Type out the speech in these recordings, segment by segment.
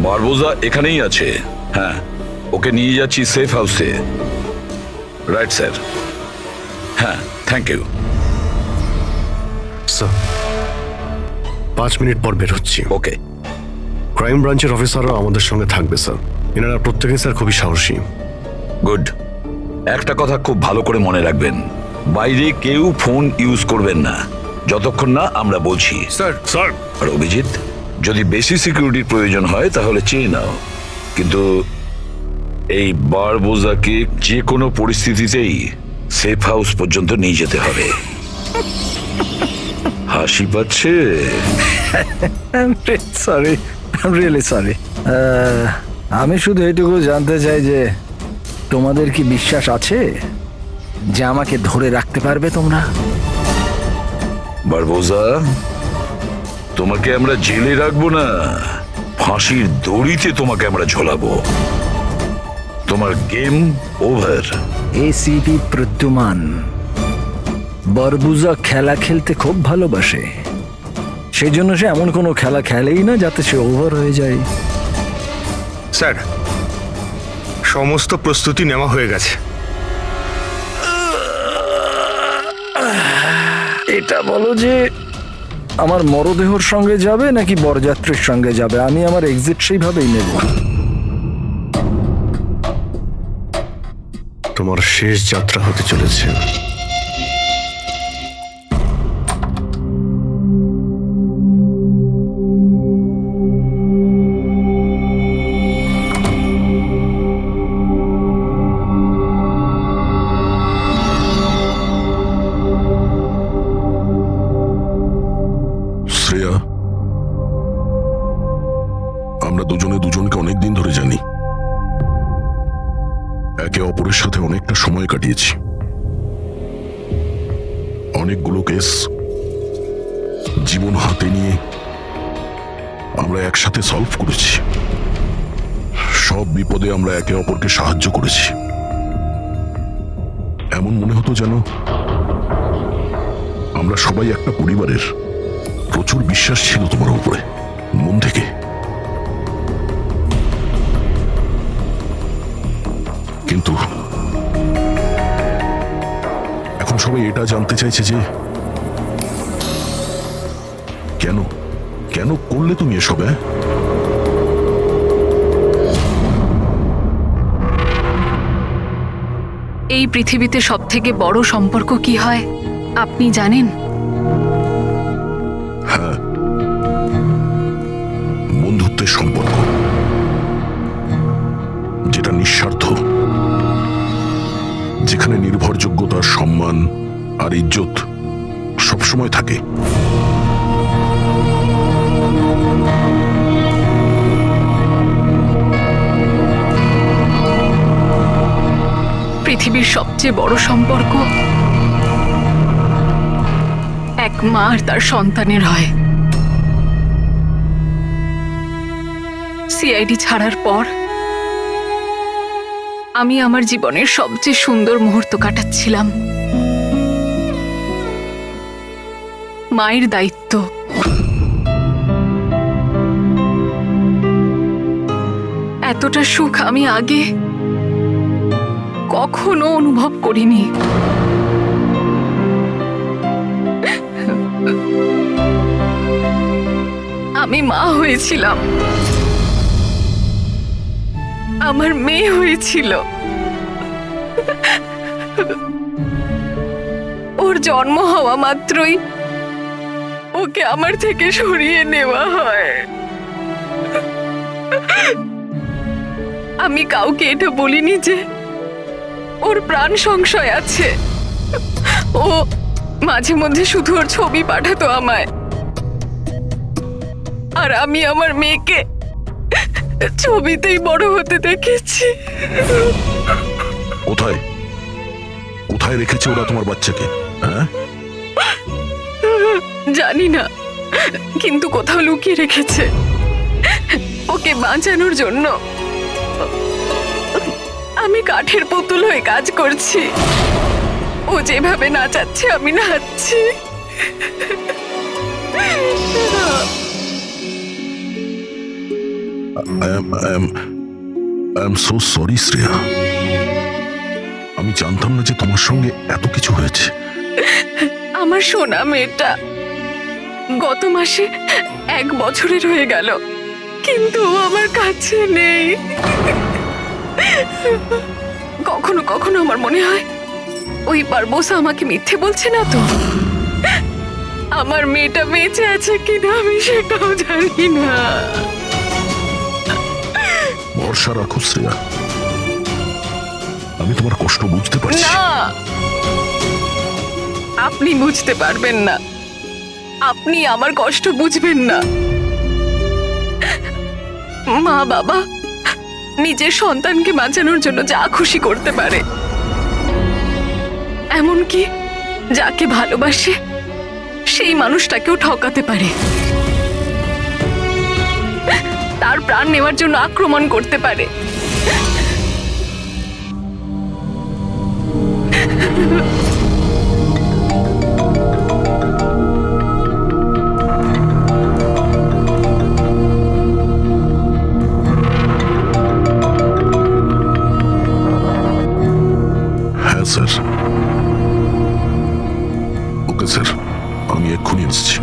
বারবোজা এখানেই আছে। হ্যাঁ, ওকে নিয়ে যাচ্ছি সেফ হাউসে। Right sir. হ্যাঁ, থ্যাংক ইউ স্যার। 5 মিনিট পর বের হচ্ছি। ওকে। ক্রাইম ব্রাঞ্চের অফিসাররাও আমাদের সঙ্গে থাকবে স্যার। এনারা প্রত্যেকেই স্যার খুবই সাহসী। গুড। একটা কথা খুব ভালো করে মনে রাখবেন, বাইরে কেউ ফোন ইউজ করবেন না যতক্ষণ না আমরা বলছি। স্যার। স্যার, আর অভিজিৎ, যদি বেশি সিকিউরিটির প্রয়োজন হয় তাহলে চেয়ে নাও, কিন্তু এই বারবোজাকে যে কোনো পরিস্থিতিতেই সেফ হাউস পর্যন্ত নিয়ে যেতে হবে। হাসি পাচ্ছে? Sorry, really sorry. আমি শুধু এইটুকু জানতে চাই যে তোমাদের কি বিশ্বাস আছে যে আমাকে ধরে রাখতে পারবে তোমরা? বারবোজা, তোমাকে আমরা জেলে রাখবো না, ফাঁসির দড়িতে তোমাকে আমরা ঝোলাবো। তোমার গেম ওভার। এসিপি প্রদ্যুমান বারবোজা খেলা খেলতে খুব ভালোবাসে, সেই জন্য সে এমন কোনো খেলা খেলেই না যাতে সে ওভার হয়ে যায়। স্যার, সমস্ত প্রস্তুতি নেওয়া হয়ে গেছে। এটা বলো যে আমার মরদেহর সঙ্গে যাবে নাকি বরযাত্রীর সঙ্গে যাবে? আমি আমার এক্সিট সেইভাবেই নেব। তোমার শেষ যাত্রা হতে চলেছে। শ্রেয়া, আমরা দুজনে দুজনকে অনেকদিন ধরে জানি, একে অপরের সাথে অনেকটা সময় কাটিয়েছি, অনেকগুলো কেস জীবন হাতে নিয়ে আমরা একসাথে সলভ করেছি। সব বিপদে আমরা একে অপরকে সাহায্য করেছি। এমন মনে হতো যেন আমরা সবাই একটা পরিবারের। প্রচুর বিশ্বাস ছিল তোমার উপরে, মন থেকে। কিন্তু এখন সবাই এটা জানতে চাইছে যে কেন কেন করলে তুমি এসব? এই পৃথিবীতে সবথেকে বড় সম্পর্ক কি হয় আপনি জানেন? হ্যাঁ, বন্ধুত্বের সম্পর্ক, যেটা নিঃস্বার্থ, যেখানে নির্ভরযোগ্যতা, সম্মান আর ইজ্জত সবসময় থাকে। পৃথিবীর সবচেয়ে বড় সম্পর্ক এক মা আর তার সন্তানের হয়। সিআইডি ছাড়ার পর আমি আমার জীবনের সবচেয়ে সুন্দর মুহূর্ত কাটাচ্ছিলাম। মায়ের দায়িত্ব, এতটা সুখ আমি আগে কখনো অনুভব করিনি। আমি মা হয়েছিলাম, আমার মেয়ে হয়েছিল। ওর জন্ম হওয়া মাত্রই ওকে আমার থেকে সরিয়ে নেওয়া হয়। আমি কাউকে এটা বলিনি যে ওর প্রাণ সংশয় আছে। ও মাঝে মধ্যে শুধু ওর ছবি পাঠাতো আমায়, আর আমি আমার মেয়েকে ছবিতেই বড় হতে দেখেছি। কোথায় কোথায় রেখেছে ওরা তোমার বাচ্চাকে? হ্যাঁ, জানি না, কিন্তু কোথাও লুকিয়ে রেখেছে ওকে বাঁচানোর জন্য। আমি কাঠের পুতুল হয়ে কাজ করছি, ও যেভাবে নাচাচ্ছে আমি নাচছি। I am so sorry Shreya, আমি জানতাম না যে তোমার সঙ্গে এত কিছু হয়েছে। আমার সোনা মেয়েটা গত মাসে 1 বছরের হয়ে গেল, কিন্তু ও আমার কাছে নেই। কখনো কখনো আমার মনে হয় ওই বারবোসা আমাকে মিথ্যে বলছে না তো। আমার মেয়েটা বেঁচে আছে কিনা আমি সেটাও জানি না। ভরসা রাখো শ্রেয়া, আমি তোমার কষ্ট বুঝতে পারছি। না, আপনি বুঝতে পারবেন না, আপনি আমার কষ্ট বুঝবেন না। মা বাবা নিজের সন্তানকে বাঁচানোর জন্য যা খুশি করতে পারে, এমনকি যাকে ভালোবাসে সেই মানুষটাকেও ঠকাতে পারে, তার প্রাণ নেওয়ার জন্য আক্রমণ করতে পারে। হ্যাঁ স্যার। ওকে স্যার, আমি এক্ষুনি আসছি।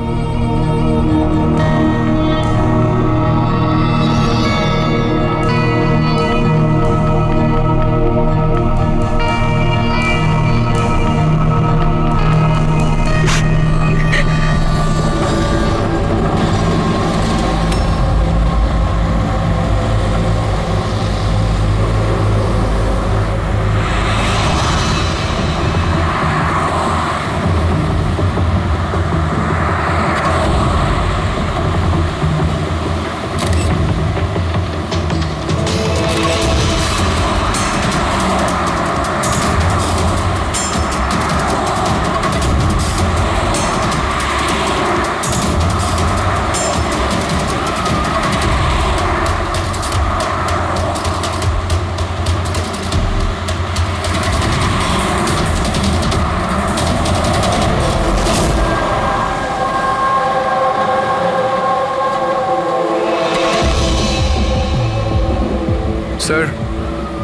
স্যার,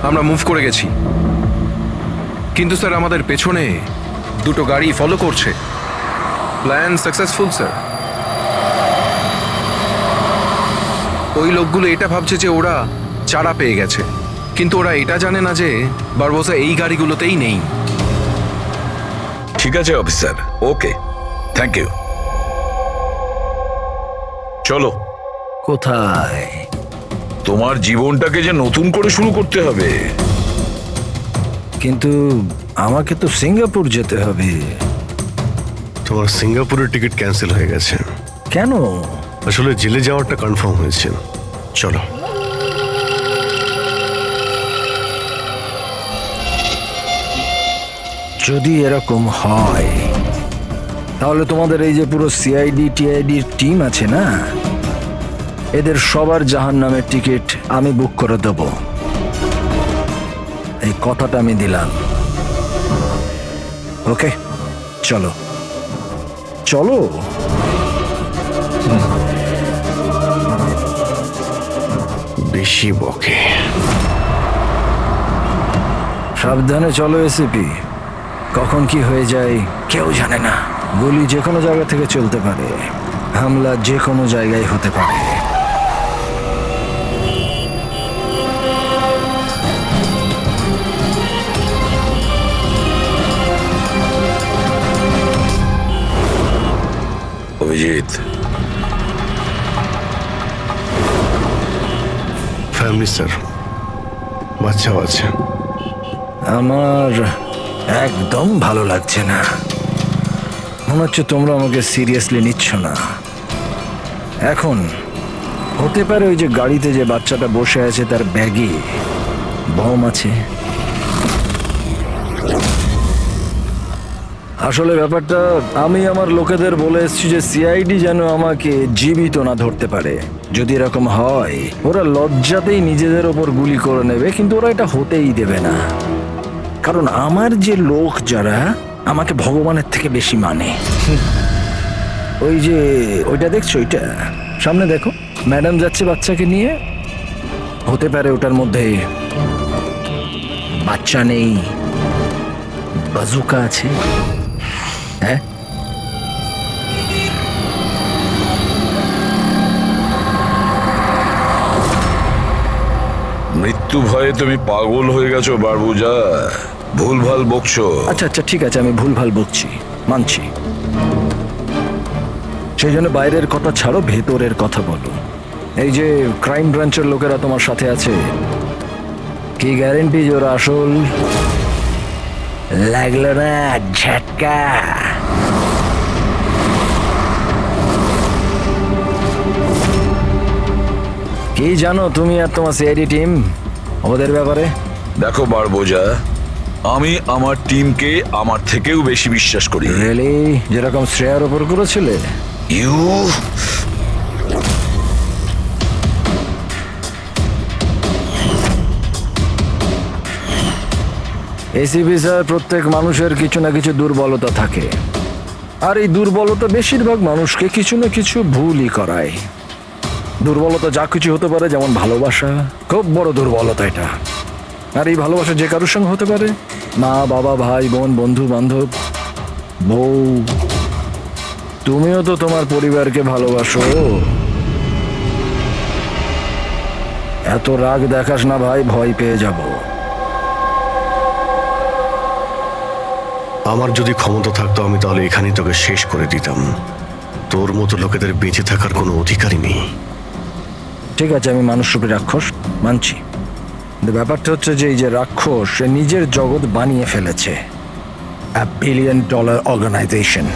আমরা মুভ করে গেছি, কিন্তু স্যার আমাদের পেছনে 2টো গাড়ি ফলো করছে। Plan successful sir. ওই লোকগুলো এটা ভাবছে যে ওরা চারা পেয়ে গেছে, কিন্তু ওরা এটা জানে না যে বারবোসা এই গাড়িগুলোতেই নেই। ঠিক আছে অফিসার, ওকে, থ্যাংক ইউ। চলো, কোথায়? তোমার জীবনটাকে যে নতুন করে শুরু করতে হবে। কিন্তু আমাকে তো সিঙ্গাপুর যেতে হবে। তোমার সিঙ্গাপুরের টিকিট ক্যান্সেল হয়ে গেছে। কেন? আসলে জেলে যাওয়াটা কনফার্ম হয়েছে। চলো। যদি এরকম হয় তাহলে তোমাদের এই যে পুরো সিআইডি টিআইডির টিম আছে না, এদের সবার জাহান্নামের টিকিট আমি বুক করে দেব। এই কথাটা আমি দিলাম। ওকে, চলো চলো। বেশি বকে। সাবধানে চলো এসিপি, কখন কি হয়ে যায় কেউ জানে না। গুলি যে কোনো জায়গা থেকে চলতে পারে, হামলা যে কোনো জায়গায় হতে পারে। অভিজিৎ, ফ্যামিলি স্যার, বাচ্চাও আছে। আমার একদম ভালো লাগছে না। মনে হচ্ছে তোমরা আমাকে সিরিয়াসলি নিচ্ছ না। এখন হতে পারে ওই যে গাড়িতে যে বাচ্চাটা বসে আছে তার ব্যাগে বম আছে। আসলে ব্যাপারটা আমি আমার লোকেদের বলে এসেছি যে সিআইডি যেন আমাকে জীবিত না ধরতে পারে। যদি এরকম হয় ওরা লজ্জাতেই নিজেদের ওপর গুলি করে নেবে, কিন্তু ওরা এটা হতেই দেবে না। কারণ আমার যে লোক যারা আমাকে ভগবানের থেকে বেশি মানে। ওই যে ওইটা দেখছো, ওইটা সামনে দেখো, ম্যাডাম যাচ্ছে বাচ্চাকে নিয়ে। হতে পারে ওটার মধ্যে বাচ্চা নেই, বাজুকা আছে। হ্যাঁ, মৃত্যু ভয়ে তুমি পাগল হয়ে গেছো বারবুজা, ভুলভাল বকছো। আচ্ছা আচ্ছা ঠিক আছে, আমি ভুলভাল বকছি, মানছি। সেই জন্য বাইরের কথা ছাড়ো, ভেতরের কথা বলো। এই যে ক্রাইম ব্রাঞ্চের লোকেরা তোমার সাথে আছে, কি গ্যারেন্টি যে ওরা আসল? লাগলো না ঝটকা? কি জানো তুমি আর তোমার সিআইডি টিম ওদের ব্যাপারে? দেখো বারবোজা, আমি আমার টিমকে আমার থেকেও বেশি বিশ্বাস করি। রিয়েলি? যেরকম শ্রেয়ার ওপর করেছিলে? ইউ এসিপি স্যার, প্রত্যেক মানুষের কিছু না কিছু দুর্বলতা থাকে, আর এই দুর্বলতা বেশিরভাগ মানুষকে কিছু না কিছু ভুলই করায়। দুর্বলতা যা কিছু হতে পারে, যেমন ভালোবাসা, খুব বড় দুর্বলতা এটা। আর এই ভালোবাসা যে কারোর সঙ্গে হতে পারে, মা বাবা, ভাই বোন, বন্ধু বান্ধব, বউ। তুমিও তো তোমার পরিবারকে ভালোবাসো। এত রাগ দেখাস না ভাই, ভয় পেয়ে যাব। আমার যদি ক্ষমতা থাকতো আমি তাহলে এখানেই তোকে শেষ করে দিতাম। তোর মতো লোকেদের বেঁচে থাকার কোনো অধিকারই নেই। ঠিক আছে, আমি মানুষ রূপে রাক্ষস মানছি। কিন্তু ব্যাপারটা হচ্ছে যে এই যে রাক্ষস, সে নিজের জগৎ বানিয়ে ফেলেছে, $1 billion অর্গানাইজেশন।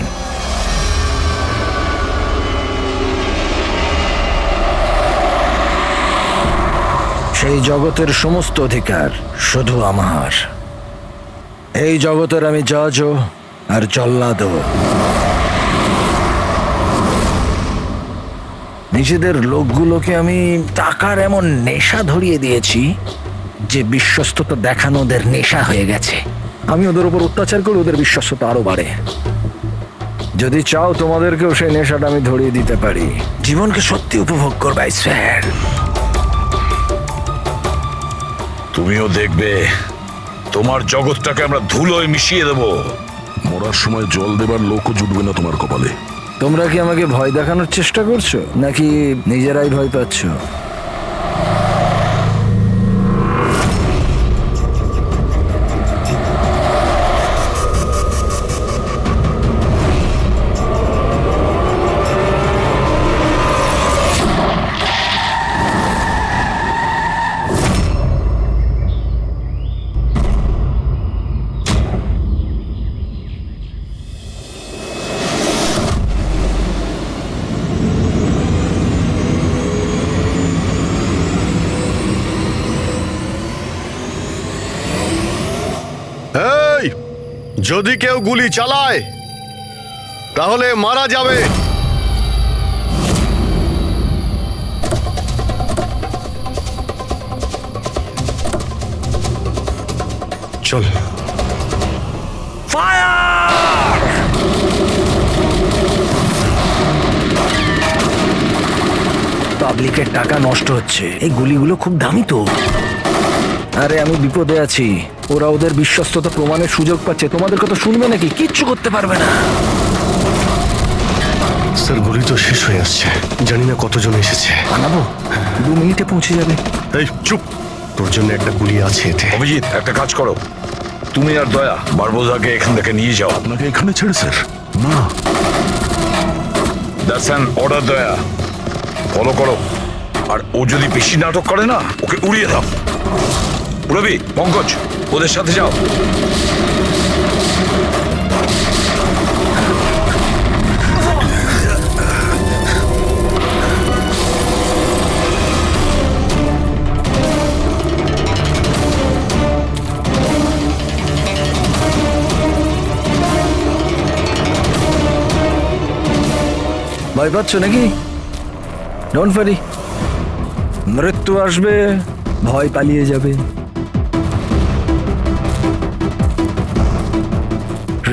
সেই জগতের সমস্ত অধিকার শুধু আমার। এই জগতের আমি জজও আর জল্লাদও। নিজেদের লোকগুলোকে আমি টাকার এমন নেশা ধরিয়ে দিয়েছি যে বিশ্বস্ততা দেখানো ওদের নেশা হয়ে গেছে। আমি ওদের উপর অত্যাচার করে ওদের বিশ্বস্ততা আরো বাড়ে। যদি চাও তোমাদেরকেও সেই নেশাটা আমি ধরিয়ে দিতে পারি। জীবনকে সত্যি উপভোগ করবে স্যার। তুমিও দেখবে তোমার জগৎটাকে আমরা ধুলোয় মিশিয়ে দেবো। মরার সময় জল দেবার লোকও জুটবে না তোমার কপালে। তোমরা কি আমাকে ভয় দেখানোর চেষ্টা করছো, নাকি নিজেরাই ভয় পাচ্ছ? এই, যদি কেউ গুলি চালায় তাহলে মারা যাবে। চল। পাবলিকের টাকা নষ্ট হচ্ছে। এই গুলিগুলো খুব দামি তো। আরে আমি বিপদে আছি, ওরা ওদের বিশ্বস্ততা প্রমাণের সুযোগ পাচ্ছে। তোমাদের কথা শুনবে নাকি? কিচ্ছু করতে পারবে না। স্যার, গুলি তো শেষ হয়ে আসছে, জানি না কতজন এসেছে। বানাবো, 2 মিনিটে পৌঁছে যাবে। এই চুপ, তোর জন্য একটা গুলি আছে এতে। অভিজিৎ, একটা কাজ করো, তুমি আর দয়া বারবোজাকে এখান থেকে নিয়ে যাও। আপনাকে এখানে ছেড়ে স্যার? না, দ্যাটস অ্যান অর্ডার দয়া। ফলো করো, আর ও যদি বেশি নাটক করে না, ওকে উড়িয়ে দাও। রবি, পঙ্কজ, ওদের সাথে যাও। ভয় পাচ্ছ নাকি? ডোন্ট ওয়ারি, মৃত্যু আসবে, ভয় পালিয়ে যাবে।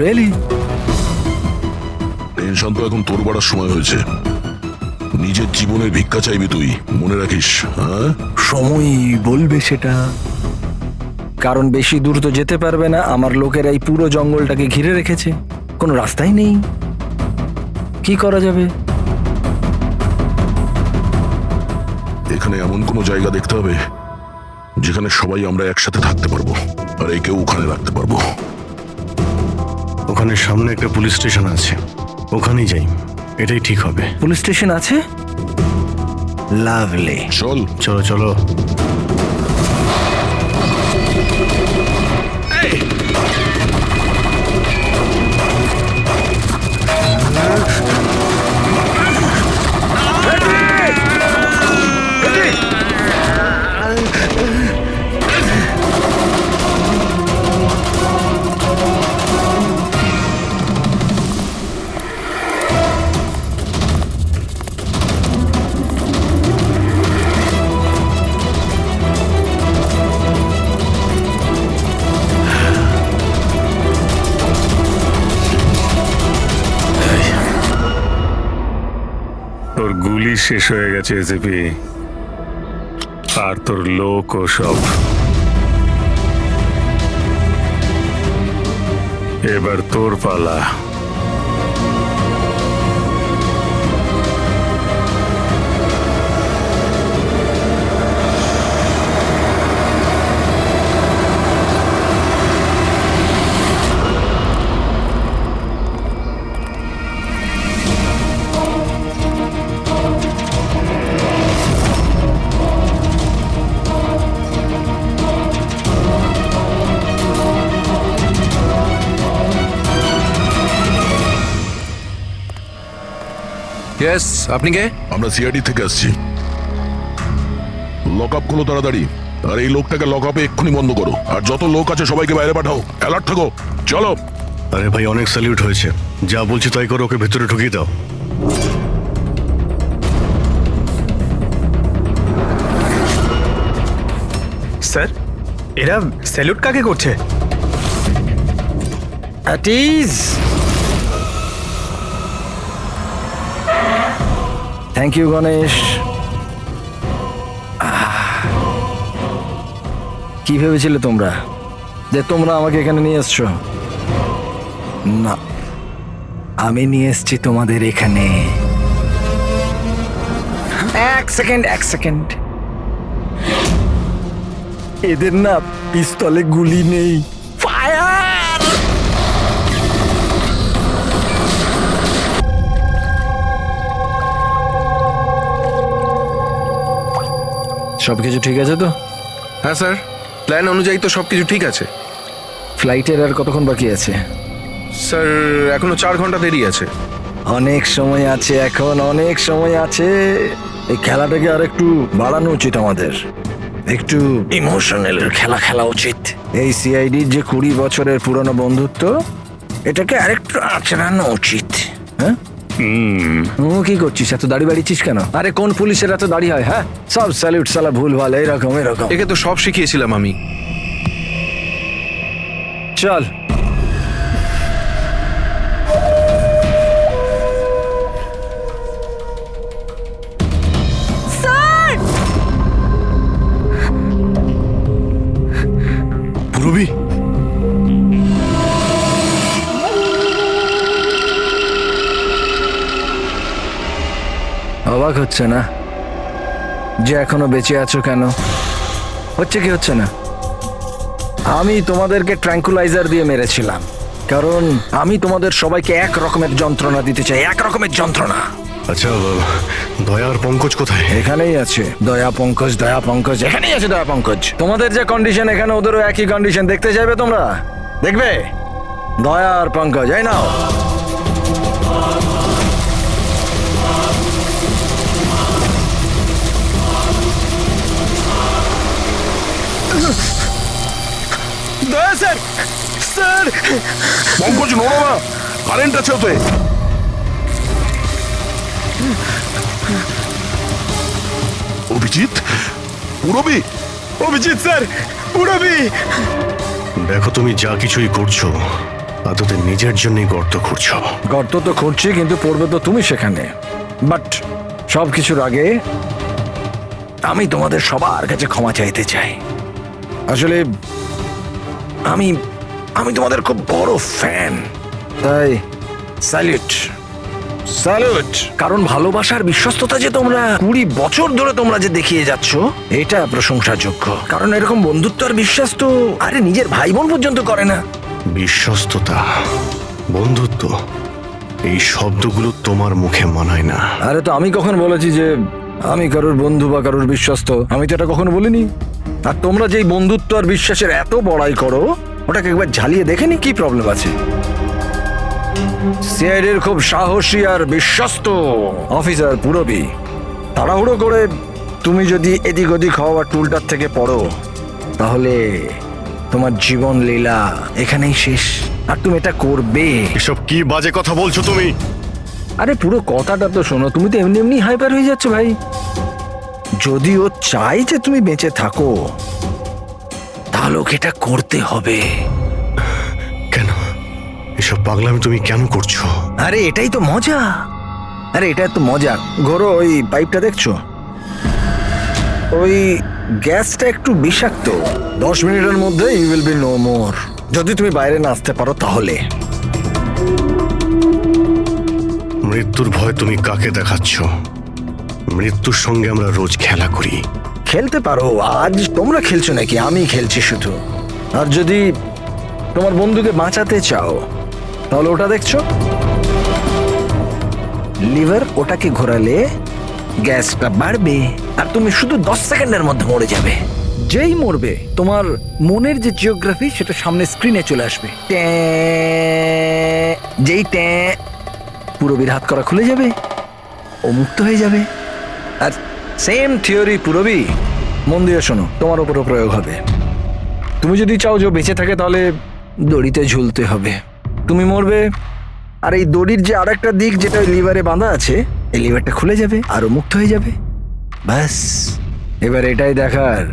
রিয়েলি? টেনশন তো এখন তোর বাড়ার সময় হয়েছে। নিজের জীবনের ভিক্ষা চাইবি তুই, মনে রাখিস। হ্যাঁ, সময় বলবে সেটা। কারণ বেশি দূর তো যেতে পারবে না, আমার লোকেরা এই পুরো জঙ্গলটাকে ঘিরে রেখেছে, কোনো রাস্তাই নেই। কি করা যাবে? এখানে এমন কোনো জায়গা দেখতে হবে যেখানে সবাই আমরা একসাথে থাকতে পারবো, আর একেও ওখানে রাখতে পারবো। ওখানে সামনে একটা পুলিশ স্টেশন আছে, ওখানেই যাই, এটাই ঠিক হবে। পুলিশ স্টেশন আছে? লাভলি। চল। চলো চলো। তোর গুলি শেষ হয়ে গেছে এসিপি, আর তোর লোক ও সব। এবার তোর পালা। ইয়েস, আপনি কে? আমরা সিআইডি থেকে আসছি। লক আপ করো তাড়াতাড়ি, আর এই লোকটাকে লক আপে এক্ষুনি বন্ধ করো, আর যত লোক আছে সবাইকে বাইরে পাঠাও। অ্যালার্ট থাকো, চলো। আরে ভাই, অনেক স্যালিউট হয়েছে, যা বলছি তাই করো, ওকে ভেতরে ঢুকিয়ে দাও। স্যার, এরা স্যালুট কাকে করছে? Thank you Ganesh. কি ভেবেছিলে তোমরা যে তোমরা আমাকে এখানে নিয়ে এসছো? না, আমি নিয়ে এসছি তোমাদের এখানে। এক সেকেন্ড। এদের না পিস্তলে গুলি নেই। ফায়ার! সবকিছু ঠিক আছে তো? হ্যাঁ স্যার, প্ল্যান অনুযায়ী তো সবকিছু ঠিক আছে। ফ্লাইটের আর কতক্ষণ বাকি আছে? স্যার, এখনো 4 ঘন্টা দেরি আছে। অনেক সময় আছে, এখন অনেক সময় আছে। এই খেলাটাকে আর একটু বাড়ানো উচিত আমাদের, একটু ইমোশনাল খেলা উচিত। এই সিআইডির যে 20 বছরের পুরনো বন্ধুত্ব, এটাকে আরেকটু আচড়ানো উচিত। হ্যাঁ, কি করছিস? এত দাড়ি বাড়িছিস কেন? আরে কোন পুলিশের এত দাড়ি হয়? হ্যাঁ, সব স্যালিউট সালা ভুল ভাল, এরকম। একে তো সব শিখিয়েছিলাম আমি। চল। পুরবি, অবাক হচ্ছে না যে এখনো বেঁচে আছো? কেন হচ্ছে? কি হচ্ছে না? আমি তোমাদেরকে ট্র্যাঙ্কুলাইজার দিয়ে মেরেছিলাম, কারণ আমি তোমাদের সবাইকে এক রকমের যন্ত্রণা দিতে চাই, এক রকমের যন্ত্রণা। আচ্ছা, দয়া আর পঙ্কজ কোথায়? এখানেই আছে দয়া পঙ্কজ, এখানেই আছে দয়া পঙ্কজ। তোমাদের যে কন্ডিশন, এখানে ওদেরও একই কন্ডিশন। দেখতে চাইবে তোমরা? দেখবে? দয়া আর পঙ্কজ, এই নাও। দয়া স্যার, স্যার। পঙ্কজ, নড়ো না, কারেন্ট আছে ওতে। অভিজিৎ, পুরবি। অভিজিৎ স্যার, পুরবি। দেখো, তুমি যা কিছুই করছো আদতে নিজের জন্যই গর্ত খুঁড়ছো। গর্ত তো খুঁড়ছি, কিন্তু পড়বে তো তুমি সেখানে। বাট সবকিছুর আগে আমি তোমাদের সবার কাছে ক্ষমা চাইতে চাই। আসলে আমি আমি তোমাদের খুব বড় ফ্যান, তাই স্যালুট স্যালুট। কারণ ভালোবাসার বিশ্বস্ততা যে তোমরা 20 বছর ধরে তোমরা যে দেখিয়ে যাচ্ছ, এটা প্রশংসাযোগ্য। কারণ এরকম বন্ধুত্ব আর বিশ্বাস তো আরে নিজের ভাই বোন পর্যন্ত করে না। বিশ্বস্ততা, বন্ধুত্ব, এই শব্দগুলো তোমার মুখে মানায় না। আরে তো আমি কখন বলেছি যে আমি কারোর বন্ধু বা কারোর বিশ্বস্ত? আমি তো এটা কখনো বলিনি। আর তোমরা যেই বন্ধুত্ব আর বিশ্বাসের এত বড়াই করো, ওটাকে একবার ঝালিয়ে দেখেনি কি প্রবলেম আছে? সিআইডির খুব সাহসী আর বিশ্বস্ত অফিসার পুরবী, তাড়াহুড়ো করে তুমি যদি এদিক ওদিক হওয়া টুলটার থেকে পড়ো, তাহলে তোমার জীবন লীলা এখানেই শেষ। আর তুমি এটা করবে। এসব কি বাজে কথা বলছো তুমি? আরে পুরো কথাটা তো শোনো। তুমি তো এমনি এমনি হাইপার হয়ে যাচ্ছ ভাই। যদি ও চাই যে তুমি বেঁচে থাকো, তাহলে ওকে এটা করতে হবে। কেন এসব পাগলামি তুমি কেন করছো? আরে এটাই তো মজা। আরে এটা তো মজা। ঘোরো, ওই পাইপটা দেখছো? ওই গ্যাসটা একটু বিষাক্ত। 10 মিনিটের মধ্যে you will be no more. যদি তুমি বাইরে না আসতে পারো তাহলে। মৃত্যুর ভয় তুমি কাকে দেখাচ্ছ? মৃত্যুর সঙ্গে আমরা রোজ খেলা করি। খেলতে পারো। আজ তোমরা খেলছো নাকি? আমি খেলছি শুধু। আর যদি তোমার বন্ধুকে বাঁচাতে চাও, তাহলে ওটা দেখছো লিভার, ওটাকে ঘোরালে গ্যাসটা বাড়বে আর তুমি শুধু 10 সেকেন্ডের মধ্যে মরে যাবে। যেই মরবে, তোমার মনের যে জিওগ্রাফি সেটা সামনে স্ক্রিনে চলে আসবে। যেই পুরবীর হাত করা খুলে যাবে, ও মুক্ত হয়ে যাবে। আর সেম থিওরি পুরবী, মন দিয়ে শোনো, তোমার উপরও প্রয়োগ হবে। তুমি যদি চাও যে ও বেঁচে থাকে, তাহলে দড়িতে ঝুলতে হবে। তুমি মরবে, আর এই দড়ির যে আরেকটা দিক যেটা ওই লিভারে বাঁধা আছে, এই লিভারটা খুলে যাবে আর ও মুক্ত হয়ে যাবে। ব্যাস, এবার এটাই দেখার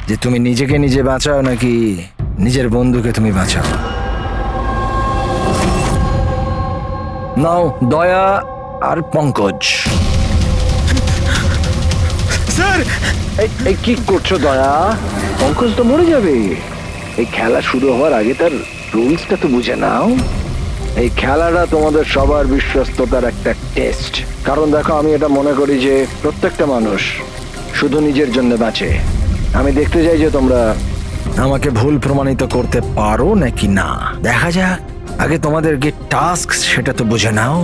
যে তুমি নিজেকে নিজে বাঁচাও নাকি নিজের বন্ধুকে তুমি বাঁচাও। নাও দয়া আর পঙ্কজ। স্যার, এই কি করছো দয়া? পঙ্কজ তো মরে যাবে। এই খেলা শুরু হওয়ার আগে তার রুলসটা তো বুঝে নাও। এই খেলাটা তোমাদের সবার বিশ্বস্ততার একটা টেস্ট। কারণ দেখো, আমি এটা মনে করি যে প্রত্যেকটা মানুষ শুধু নিজের জন্য বাঁচে। আমি দেখতে চাই যে তোমরা আমাকে ভুল প্রমাণিত করতে পারো নাকি না। দেখা যাক। আগে তোমাদেরকে টাস্ক সেটা তো বুঝে নাও।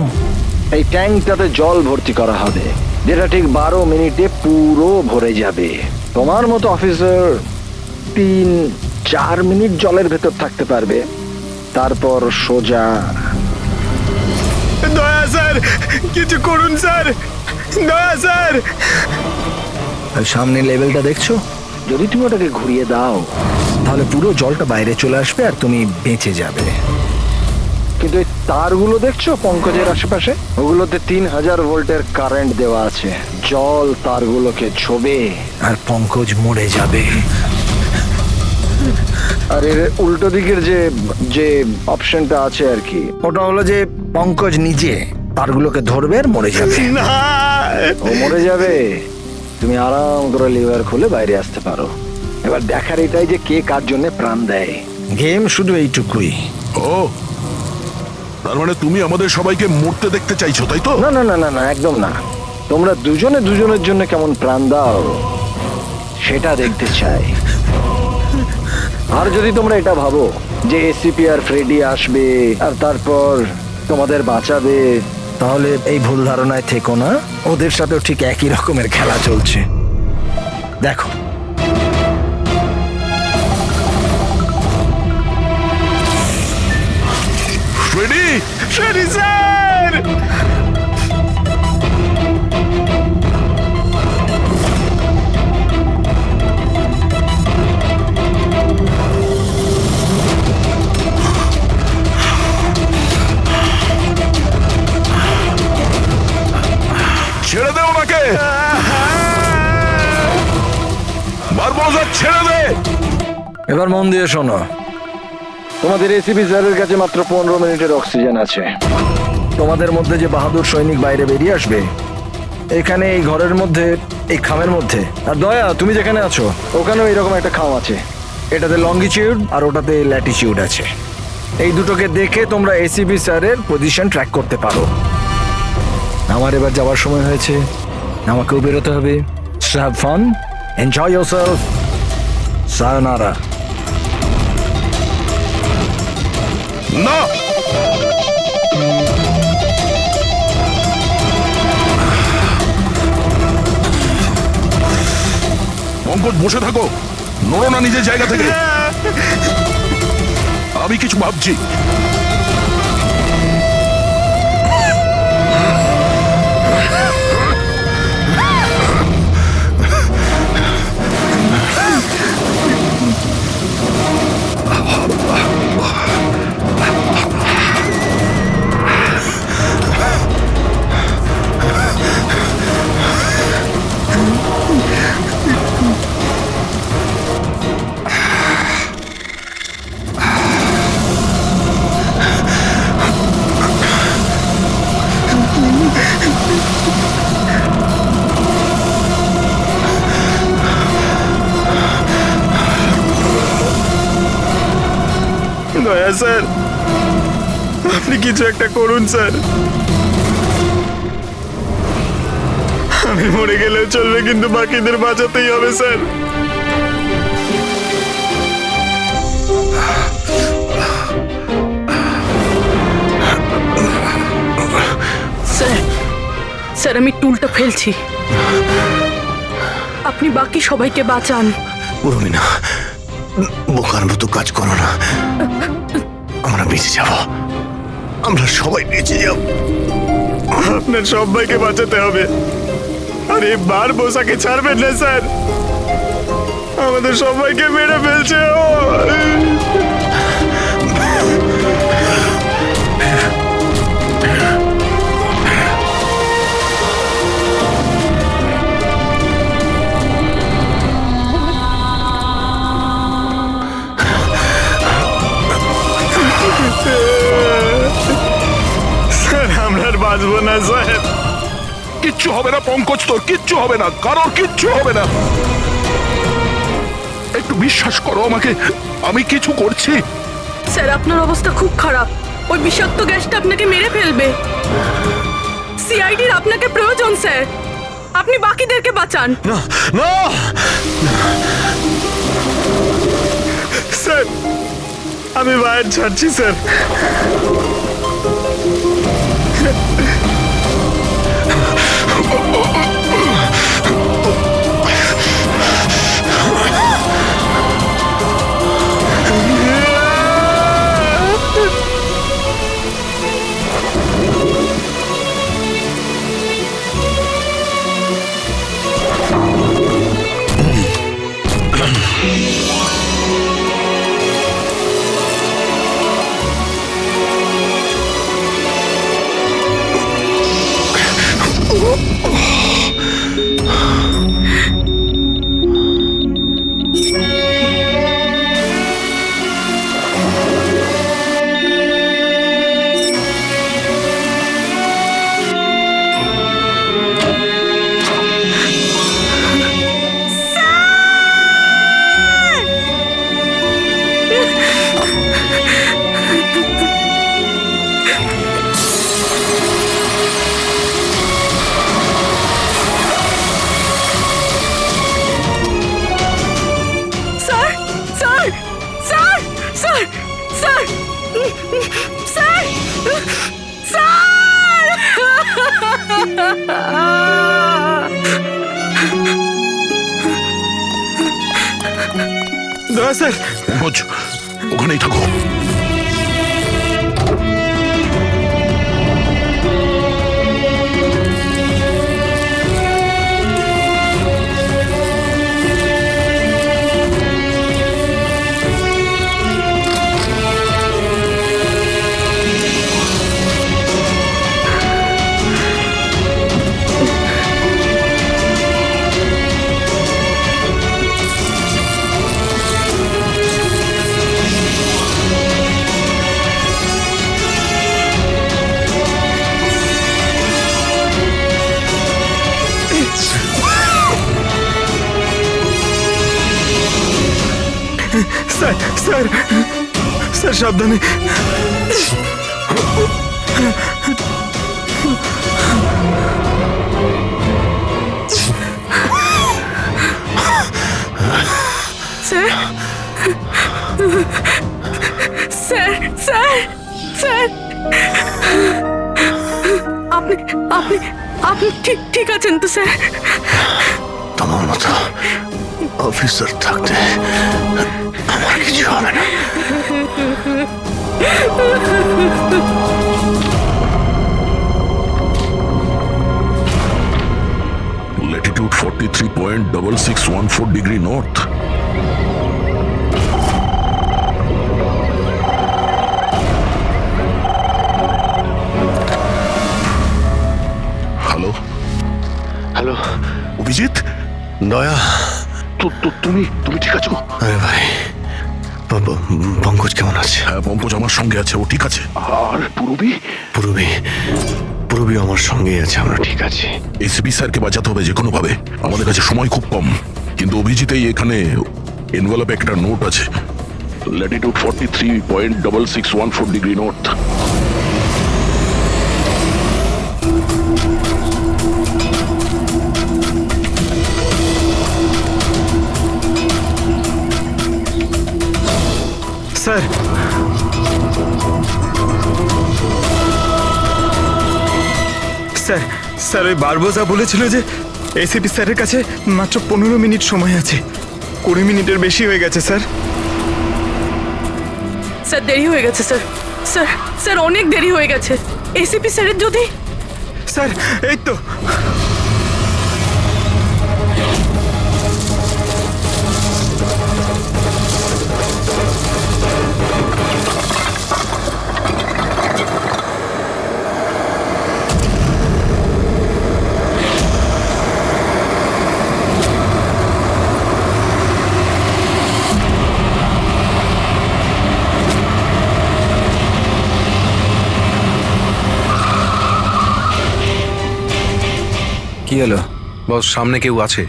এই ট্যাঙ্কটাতে জল ভর্তি করা হবে, যেটা ঠিক 12 মিনিটে পুরো ভরে যাবে। তোমার মতো অফিসার 3-4 মিনিট জলের ভেতর থাকতে পারবে, তারপর সোজা। দয়া স্যার, কিছু করুন স্যার, দয়া স্যার। আর সামনে লেভেলটা দেখছো? যদি তুমি ওটাকে ঘুরিয়ে দাও, তাহলে পুরো জলটা বাইরে চলে আসবে আর তুমি বেঁচে যাবে। কিন্তু এই তারগুলো দেখছো পঙ্কজের আশেপাশে? ওগুলোতে 3000 ভোল্টের কারেন্ট দেওয়া আছে। জল তারগুলোকে ছোবে আর পঙ্কজ মরে যাবে। আর এর উল্টো দিকের যে যে অপশনটা আছে আর কি, ওটা হলো যে পঙ্কজ নিজে তারগুলোকে ধরবে আর মরে যাবে। ও মরে যাবে, তুমি আরাম করে লিভার খুলে বাইরে আসতে পারো। এবার দেখার এটাই যে কে কার জন্য প্রাণ দেয়। গেম শুধু এইটুকুই। ও, তার মানে তুমি আমাদের সবাইকে মরতে দেখতে চাইছো, তাই তো? না না না না না, একদম না। তোমরা দুজনে দুজনের জন্য কেমন প্রাণ দাও সেটা দেখতে চাই। আর যদি তোমরা এটা ভাবো যে এসিপি আর ফ্রেডি আসবে আর তারপর তোমাদের বাঁচাবে, তাহলে এই ভুল ধারণায় থেকো না। ওদের সাথেও ঠিক একই রকমের খেলা চলছে। দেখো, ফ্রেডি, ফ্রেডি স্যার! ছেড়ে দে ওনাকে, বারবোজা ছেড়ে দে। এবার মন দিয়ে শোনো। তোমাদের এসিপি স্যারের কাছে মাত্র 15 মিনিটের অক্সিজেন আছে। তোমাদের মধ্যে যে বাহাদুর সৈনিক বাইরে বেরিয়ে আসবে, এখানে এই ঘরের মধ্যে, এই খামের মধ্যে। আর দয়া, তুমি যেখানে আছো ওখানেও এরকম একটা খাম আছে। এটাতে লঙ্গিটিউড আর ওটাতে ল্যাটিটিউড আছে। এই দুটোকে দেখে তোমরা এসিপি স্যারের পজিশন ট্র্যাক করতে পারো। আমার এবার যাওয়ার সময় হয়েছে, আমাকেও বেরোতে হবে। Have fun, enjoy yourself, সায়োনারা। না, পঙ্কজ বসে থাকো, নড়ো না নিজের জায়গা থেকে। আমি কিছু ভাবছি। দয়া স্যার, আপনি কিছু একটা করুন স্যার। আমি মরে গেলেও চলবে, কিন্তু বাকিদের বাঁচাতেই হবে স্যার। স্যার, স্যার আমি টুলটা ফেলছি, আপনি বাকি সবাইকে বাঁচান। উর্মিনা, বোকার মতো কাজ করো না। আমরা বেঁচে যাব, আমরা সবাই বেঁচে যাব। আপনার সবাইকে বাঁচাতে হবে। আর এই বারবোসাকে ছাড়বেন না স্যার, আমাদের সবাইকে মেরে ফেলছে ও। স্যার আমরা আর বাঁচবো না স্যার। কিচ্ছু হবে না পঙ্কজ, তোর কিচ্ছু হবে না, কারোর কিচ্ছু হবে না। একটু বিশ্বাস করো আমাকে, আমি কিছু করছি। স্যার আপনার অবস্থা খুব খারাপ, ওই বিষাক্ত গ্যাসটা আপনাকে মেরে ফেলবে। সিআইডির আপনাকে প্রয়োজন স্যার, আপনি বাকিদেরকে বাঁচান। না না, স্যার আমি বাইরে ছাড়ছি স্যার। দয়া স্যার, পঙ্কজ ওখানেই থাকো। স্যার স্যার স্যার সাবধানে। স্যার স্যার স্যার স্যার আপনি আপনি আপনি ঠিক ঠিক আছেন তো স্যার? তোমার মতো অফিসার থাকতে আমার কিছু হবে না। Latitude 43.6614 degree north. Hello hello Abhijit, দয়া, তুমি ঠিক আছো? আরে ভাই, পঙ্কজ কেমন আছে? হ্যাঁ, পঙ্কজ আমার সঙ্গে আছে, ও ঠিক আছে। আর পূরবী? পূরবী আমার সঙ্গেই আছে, আমরা ঠিক আছি। এসপি স্যারকে বাঁচাতে হবে যে কোনো ভাবে, আমাদের কাছে সময় খুব কম। কিন্তু অভিজিতেই এখানে এনভেলপে একটা নোট আছে, Latitude 43.6614 degree north. Sir sir sir ওই বারবোজা বলেছিল যে এসিপি স্যারের কাছে মাত্র 15 মিনিট সময় আছে। 20 মিনিটের বেশি হয়ে গেছে স্যার। স্যার দেরি হয়ে গেছে স্যার। স্যার স্যার অনেক দেরি হয়ে গেছে। এসিপি স্যারের যদি স্যার এই তো কি হলো? বস, সামনে কেউ আছে।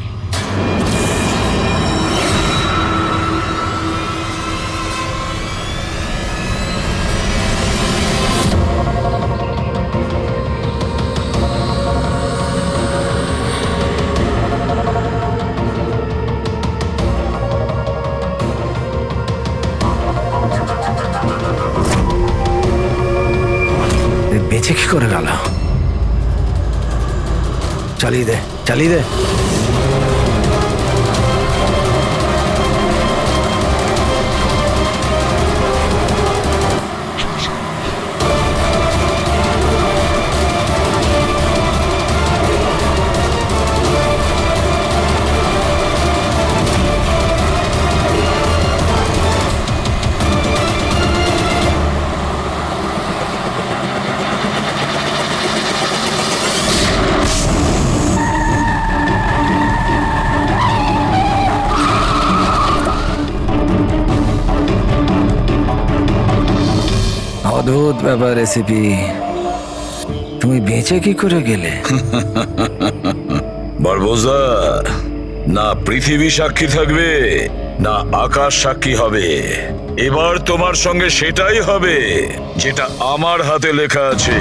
বেঁচে কি করে গেল? চালিয়ে দে, চালিয়ে দে। অদ্ভুত ব্যাপার রেসিপি, তুমি বেঁচে কি করে গেলে? বারবোজা, না পৃথিবী সাক্ষী থাকবে না আকাশ সাক্ষী হবে। এবার তোমার সঙ্গে সেটাই হবে যেটা আমার হাতে লেখা আছে।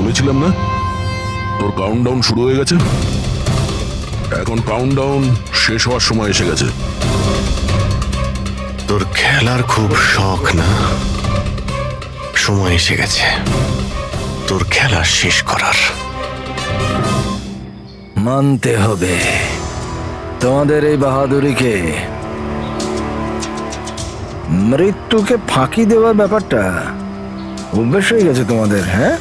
বলেছিলাম না তোর কাউন্টডাউন শুরু হয়ে গেছে। এখন কাউন্টডাউন শেষ হওয়ার সময় এসে গেছে। তোর খেলার খুব শখ না? সময় এসে গেছে তোর খেলা শেষ করার। মানতে হবে তোমাদের এই বাহাদুরিকে। মৃত্যুকে ফাঁকি দেওয়ার ব্যাপারটা অভ্যেস হয়ে গেছে তোমাদের, হ্যাঁ?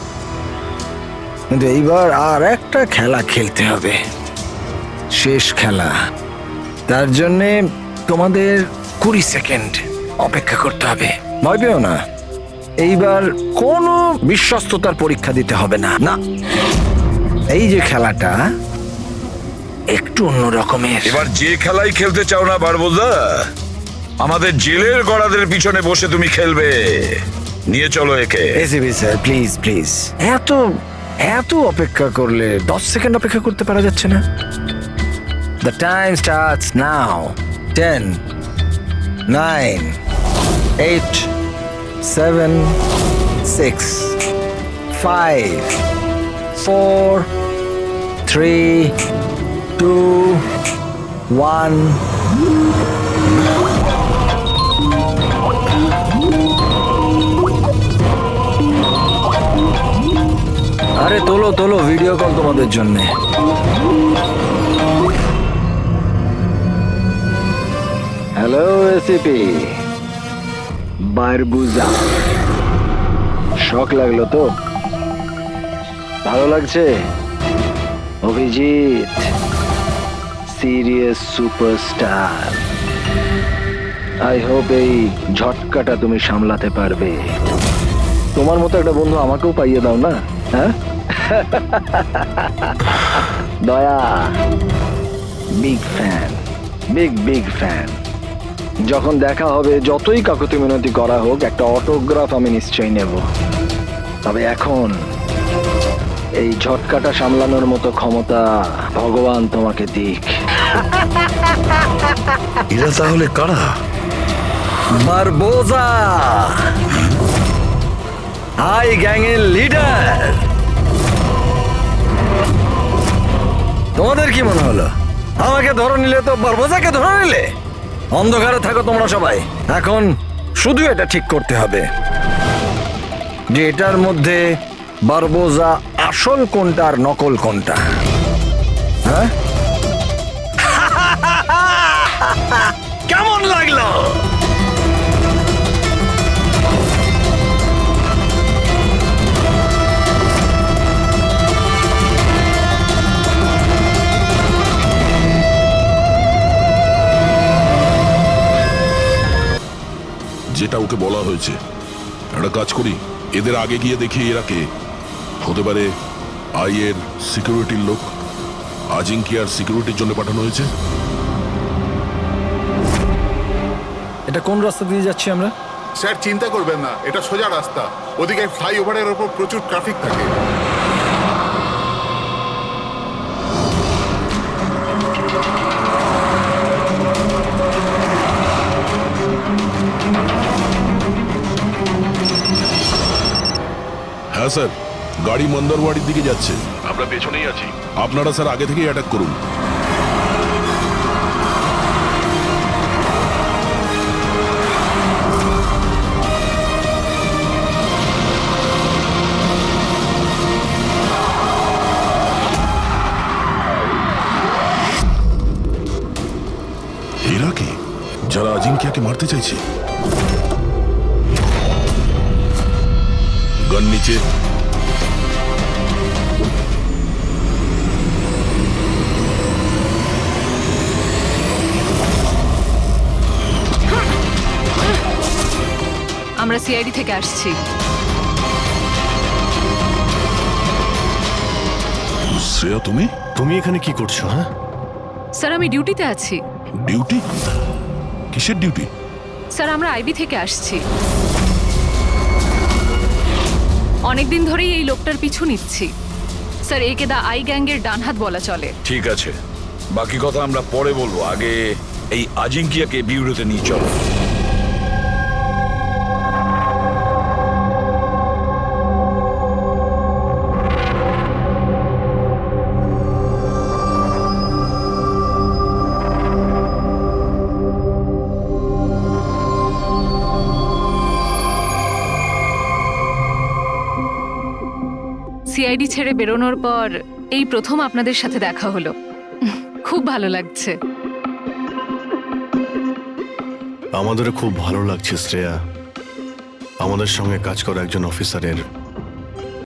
কিন্তু এইবার আর একটা খেলা খেলতে হবে, শেষ খেলা। তার জন্যে তোমাদের 20 সেকেন্ড অপেক্ষা করতে হবে। ভয় পেও না, এইবার কোনো বিশ্বস্ততার পরীক্ষা দিতে হবে না। না, এই যে খেলাটা একটু অন্য রকমের। এবার যে খেলাই খেলতে চাও না বারবোজা, আমাদের জেলের গড়াদের পিছনে বসে তুমি খেলবে। নিয়ে চলো একে। এসিবি স্যার, প্লিজ প্লিজ, এত এত অপেক্ষা করলে 10 সেকেন্ড অপেক্ষা করতে পারা যাচ্ছে না? The time starts now. 10, 9, 8, 7, 6, 5, 4, 3, 2, 1. আরে তোলো তোলো, ভিডিও কল তোমাদের জন্য। হ্যালো এসিপি বারবুজা, শখ লাগলো তো? ভালো লাগছে? Abhijit serious superstar, I hope এই ঝটকাটা তুমি সামলাতে পারবে। তোমার মতো একটা বন্ধু আমাকেও পাইয়ে দাও না, হ্যাঁ? দয়া বিগ ফ্যান, বিগ ফ্যান। যখন দেখা হবে, যতই কাকুতি মিনতি করা হোক, একটা অটোগ্রাফ আমি নিশ্চয়ই নেব। তবে এখন এই ঝটকাটা সামলানোর মতো ক্ষমতা ভগবান তোমাকে দিক। এরা তাহলে কারা? বারবোজা, হাই গ্যাং এর লিডার। তোমাদের কি মনে হলো আমাকে ধরে নিলে তো বারবোজাকে ধরে নিলে? অন্ধকারে থাকো তোমরা সবাই। এখন শুধু এটা ঠিক করতে হবে যে এটার মধ্যে বারবোজা আসল কোনটা আর নকল কোনটা। হ্যাঁ, কেমন লাগলো? যেটা ওকে বলা হয়েছে, একটা কাজ করি, এদের আগে গিয়ে দেখি এরা কে। হতে পারে আইয়ের সিকিউরিটির লোক, আজিঙ্কিয়ার সিকিউরিটির জন্য পাঠানো হয়েছে। এটা কোন রাস্তা দিয়ে যাচ্ছি আমরা? স্যার চিন্তা করবেন না, এটা সোজা রাস্তা। ওদিকে ফ্লাইওভারের ওপর প্রচুর ট্রাফিক থাকে। হ্যাঁ স্যার, গাড়ি মন্দারওয়াড়ির দিকে যাচ্ছে। আমরা পেছনেই আছি। আপনারা স্যার আগে থেকেই অ্যাটাক করুন। এরা কি, যারা আজিঙ্কিয়াকে মারতে চাইছে? গান নিচে। আমরা সিআইডি থেকে আসছি। শ্রেয়া, তুমি তুমি এখানে কি করছো? হ্যাঁ, স্যার আমি ডিউটিতে আছি। ডিউটি? কিসের ডিউটি? স্যার আমরা আইবি থেকে আসছি। অনেকদিন ধরেই এই লোকটার পিছু নিচ্ছি। স্যার একে দা আই গ্যাংয়ের ডান হাত বলা চলে। ঠিক আছে, বাকি কথা আমরা পরে বলবো। আগে এই আজিঙ্কিয়াকে বিউরোতে নিয়ে চলো। সিআইডি ছেড়ে বেরোনোর পর এই প্রথম আপনাদের সাথে দেখা হলো। খুব ভালো লাগছে। আমাদেরও খুব ভালো লাগছে শ্রেয়া, আমাদের সঙ্গে কাজ করা একজন অফিসারের